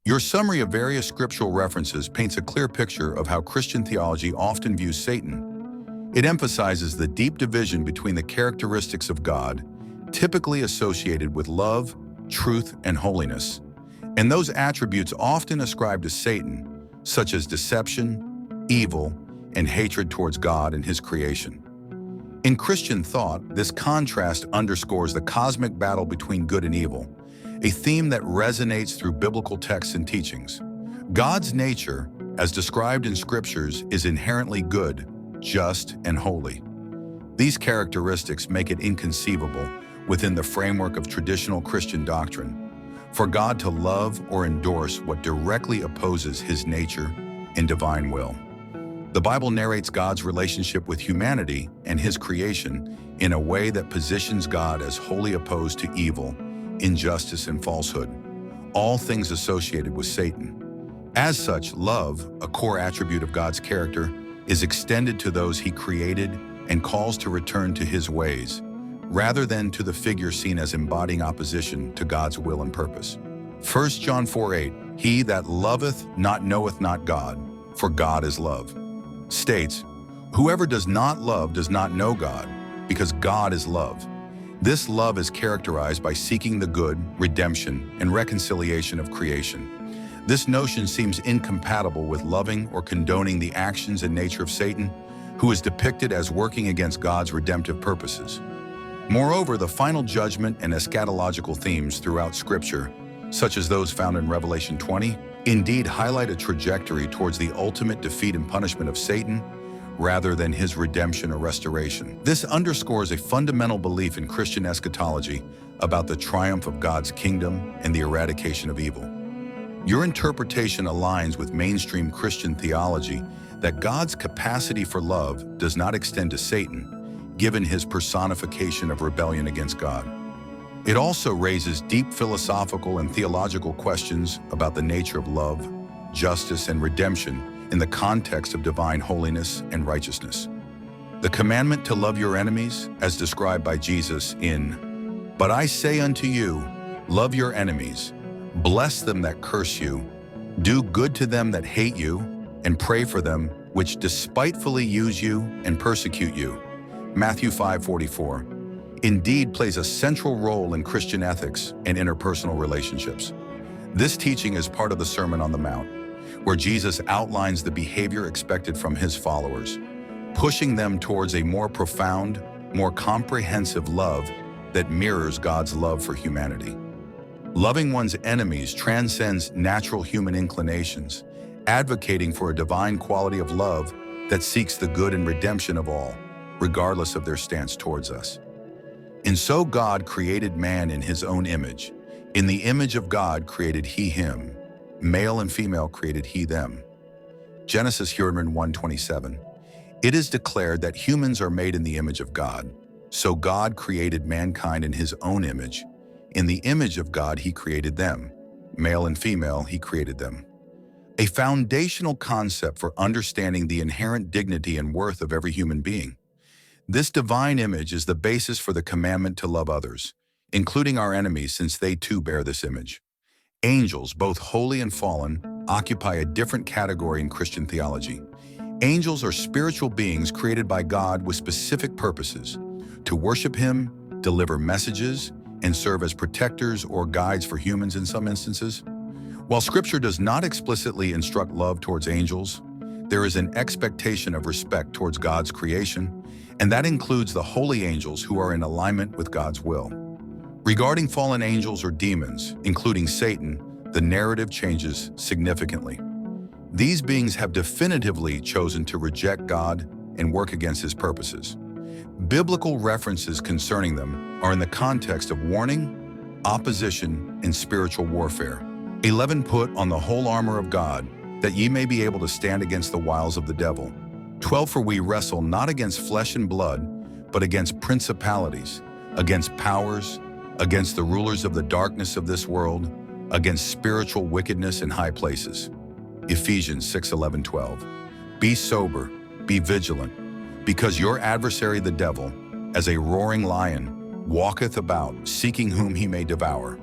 Your summary of various scriptural references paints a clear picture of how Christian theology often views Satan. It emphasizes the deep division between the characteristics of God, typically associated with love, truth, and holiness, and those attributes often ascribed to Satan, such as deception, evil, and hatred towards God and His creation. In Christian thought, this contrast underscores the cosmic battle between good and evil, a theme that resonates through biblical texts and teachings. God's nature, as described in scriptures, is inherently good, just, and holy. These characteristics make it inconceivable, within the framework of traditional Christian doctrine, for God to love or endorse what directly opposes His nature and divine will. The Bible narrates God's relationship with humanity and His creation in a way that positions God as wholly opposed to evil, injustice, and falsehood, all things associated with Satan. As such, love, a core attribute of God's character, is extended to those He created and calls to return to His ways, rather than to the figure seen as embodying opposition to God's will and purpose. 1 John 4:8, "He that loveth not knoweth not God, for God is love," states, "Whoever does not love does not know God, because God is love." This love is characterized by seeking the good, redemption, and reconciliation of creation. This notion seems incompatible with loving or condoning the actions and nature of Satan, who is depicted as working against God's redemptive purposes. Moreover, the final judgment and eschatological themes throughout Scripture, such as those found in Revelation 20, indeed highlight a trajectory towards the ultimate defeat and punishment of Satan, rather than his redemption or restoration. This underscores a fundamental belief in Christian eschatology about the triumph of God's kingdom and the eradication of evil. Your interpretation aligns with mainstream Christian theology that God's capacity for love does not extend to Satan, given his personification of rebellion against God. It also raises deep philosophical and theological questions about the nature of love, justice, and redemption in the context of divine holiness and righteousness. The commandment to love your enemies, as described by Jesus in, "But I say unto you, love your enemies, bless them that curse you, do good to them that hate you, and pray for them which despitefully use you and persecute you," Matthew 5:44, indeed plays a central role in Christian ethics and interpersonal relationships. This teaching is part of the Sermon on the Mount, where Jesus outlines the behavior expected from His followers, pushing them towards a more profound, more comprehensive love that mirrors God's love for humanity. Loving one's enemies transcends natural human inclinations, advocating for a divine quality of love that seeks the good and redemption of all, regardless of their stance towards us. And so God created man in His own image. In the image of God created He him. Male and female created He them. Genesis 1:27. It is declared that humans are made in the image of God. So God created mankind in His own image. In the image of God He created them. Male and female He created them. A foundational concept for understanding the inherent dignity and worth of every human being. This divine image is the basis for the commandment to love others, including our enemies, since they too bear this image. Angels, both holy and fallen, occupy a different category in Christian theology. Angels are spiritual beings created by God with specific purposes: to worship Him, deliver messages, and serve as protectors or guides for humans in some instances. While Scripture does not explicitly instruct love towards angels, there is an expectation of respect towards God's creation, and that includes the holy angels who are in alignment with God's will. Regarding fallen angels or demons, including Satan, the narrative changes significantly. These beings have definitively chosen to reject God and work against His purposes. Biblical references concerning them are in the context of warning, opposition, and spiritual warfare. 11 Put on the whole armor of God, that ye may be able to stand against the wiles of the devil. 12 For we wrestle not against flesh and blood, but against principalities, against powers, against the rulers of the darkness of this world, against spiritual wickedness in high places. Ephesians 6:11-12. Be sober, be vigilant, because your adversary the devil, as a roaring lion, walketh about, seeking whom he may devour.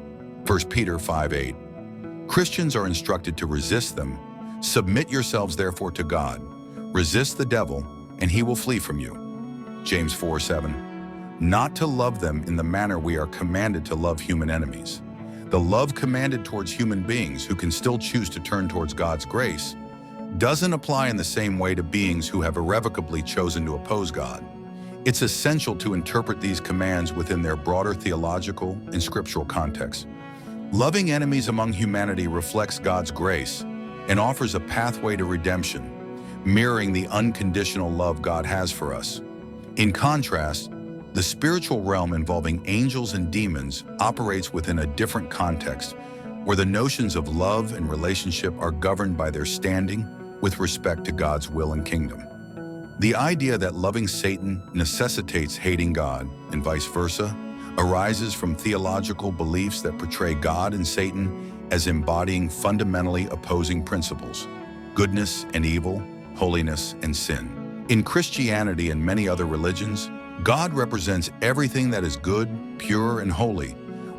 1 Peter 5:8. Christians are instructed to resist them. Submit yourselves therefore to God. Resist the devil, and he will flee from you. James 4:7. Not to love them in the manner we are commanded to love human enemies. The love commanded towards human beings who can still choose to turn towards God's grace doesn't apply in the same way to beings who have irrevocably chosen to oppose God. It's essential to interpret these commands within their broader theological and scriptural context. Loving enemies among humanity reflects God's grace and offers a pathway to redemption, mirroring the unconditional love God has for us. In contrast, the spiritual realm involving angels and demons operates within a different context, where the notions of love and relationship are governed by their standing with respect to God's will and kingdom. The idea that loving Satan necessitates hating God, and vice versa, arises from theological beliefs that portray God and Satan as embodying fundamentally opposing principles: goodness and evil, holiness and sin. In Christianity and many other religions, God represents everything that is good, pure, and holy,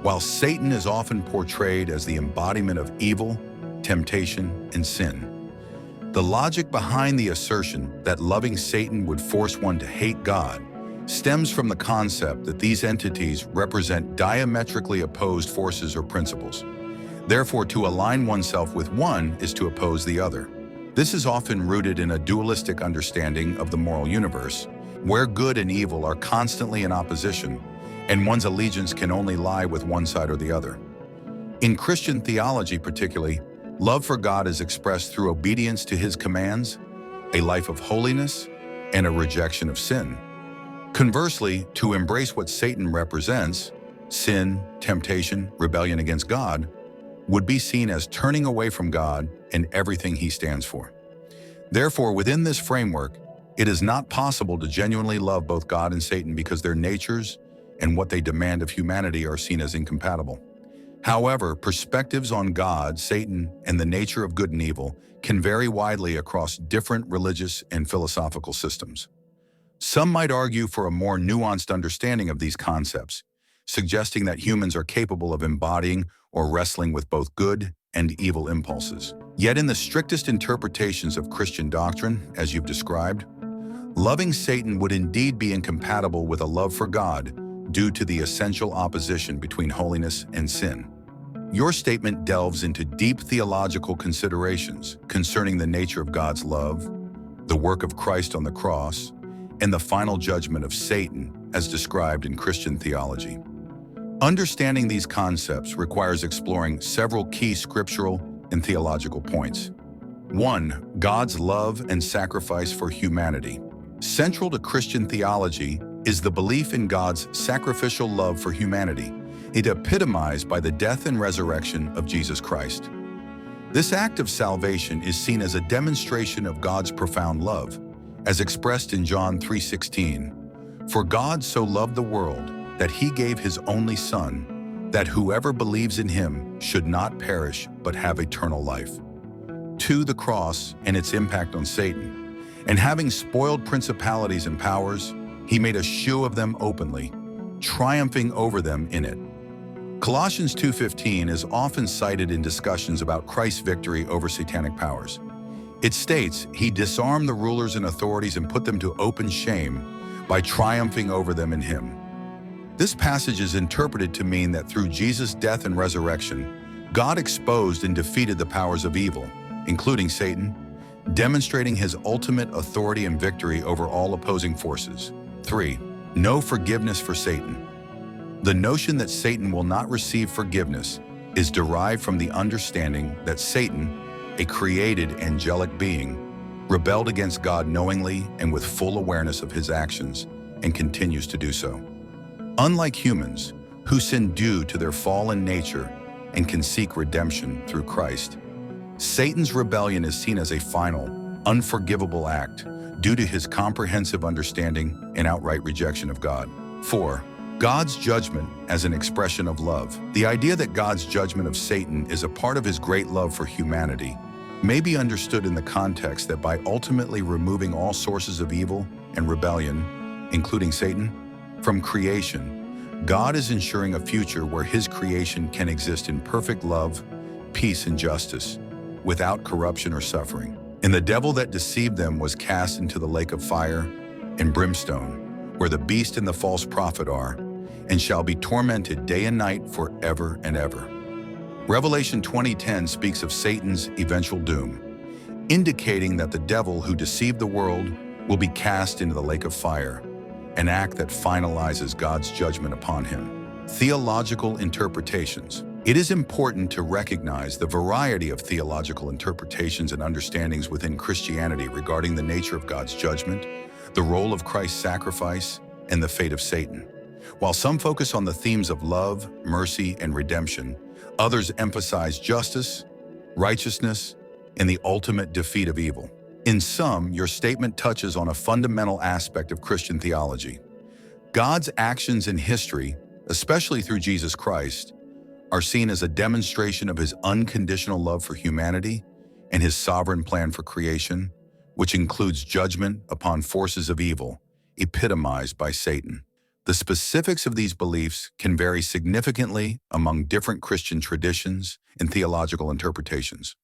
while Satan is often portrayed as the embodiment of evil, temptation, and sin. The logic behind the assertion that loving Satan would force one to hate God stems from the concept that these entities represent diametrically opposed forces or principles. Therefore, to align oneself with one is to oppose the other. This is often rooted in a dualistic understanding of the moral universe, where good and evil are constantly in opposition, and one's allegiance can only lie with one side or the other. In Christian theology particularly, love for God is expressed through obedience to His commands, a life of holiness, and a rejection of sin. Conversely, to embrace what Satan represents, sin, temptation, rebellion against God, would be seen as turning away from God and everything He stands for. Therefore, within this framework, it is not possible to genuinely love both God and Satan because their natures and what they demand of humanity are seen as incompatible. However, perspectives on God, Satan, and the nature of good and evil can vary widely across different religious and philosophical systems. Some might argue for a more nuanced understanding of these concepts, suggesting that humans are capable of embodying or wrestling with both good and evil impulses. Yet in the strictest interpretations of Christian doctrine, as you've described, loving Satan would indeed be incompatible with a love for God due to the essential opposition between holiness and sin. Your statement delves into deep theological considerations concerning the nature of God's love, the work of Christ on the cross, and the final judgment of Satan as described in Christian theology. Understanding these concepts requires exploring several key scriptural and theological points. 1. God's love and sacrifice for humanity. Central to Christian theology is the belief in God's sacrificial love for humanity, epitomized by the death and resurrection of Jesus Christ. This act of salvation is seen as a demonstration of God's profound love, as expressed in John 3:16. For God so loved the world that He gave His only Son, that whoever believes in Him should not perish but have eternal life. 2. The cross and its impact on Satan. And having spoiled principalities and powers, He made a show of them openly, triumphing over them in it. Colossians 2:15 is often cited in discussions about Christ's victory over satanic powers. It states, He disarmed the rulers and authorities and put them to open shame by triumphing over them in Him. This passage is interpreted to mean that through Jesus' death and resurrection, God exposed and defeated the powers of evil, including Satan, demonstrating His ultimate authority and victory over all opposing forces. 3. No forgiveness for Satan. The notion that Satan will not receive forgiveness is derived from the understanding that Satan, a created angelic being, rebelled against God knowingly and with full awareness of his actions, and continues to do so. Unlike humans, who sin due to their fallen nature and can seek redemption through Christ, Satan's rebellion is seen as a final, unforgivable act due to his comprehensive understanding and outright rejection of God. 4. God's judgment as an expression of love. The idea that God's judgment of Satan is a part of His great love for humanity may be understood in the context that by ultimately removing all sources of evil and rebellion, including Satan, from creation, God is ensuring a future where His creation can exist in perfect love, peace and justice, without corruption or suffering. And the devil that deceived them was cast into the lake of fire and brimstone, where the beast and the false prophet are, and shall be tormented day and night forever and ever. Revelation 20:10 speaks of Satan's eventual doom, indicating that the devil who deceived the world will be cast into the lake of fire, an act that finalizes God's judgment upon him. Theological interpretations. It is important to recognize the variety of theological interpretations and understandings within Christianity regarding the nature of God's judgment, the role of Christ's sacrifice, and the fate of Satan. While some focus on the themes of love, mercy, and redemption, others emphasize justice, righteousness, and the ultimate defeat of evil. In sum, your statement touches on a fundamental aspect of Christian theology. God's actions in history, especially through Jesus Christ, are seen as a demonstration of his unconditional love for humanity and his sovereign plan for creation, which includes judgment upon forces of evil, epitomized by Satan. The specifics of these beliefs can vary significantly among different Christian traditions and theological interpretations.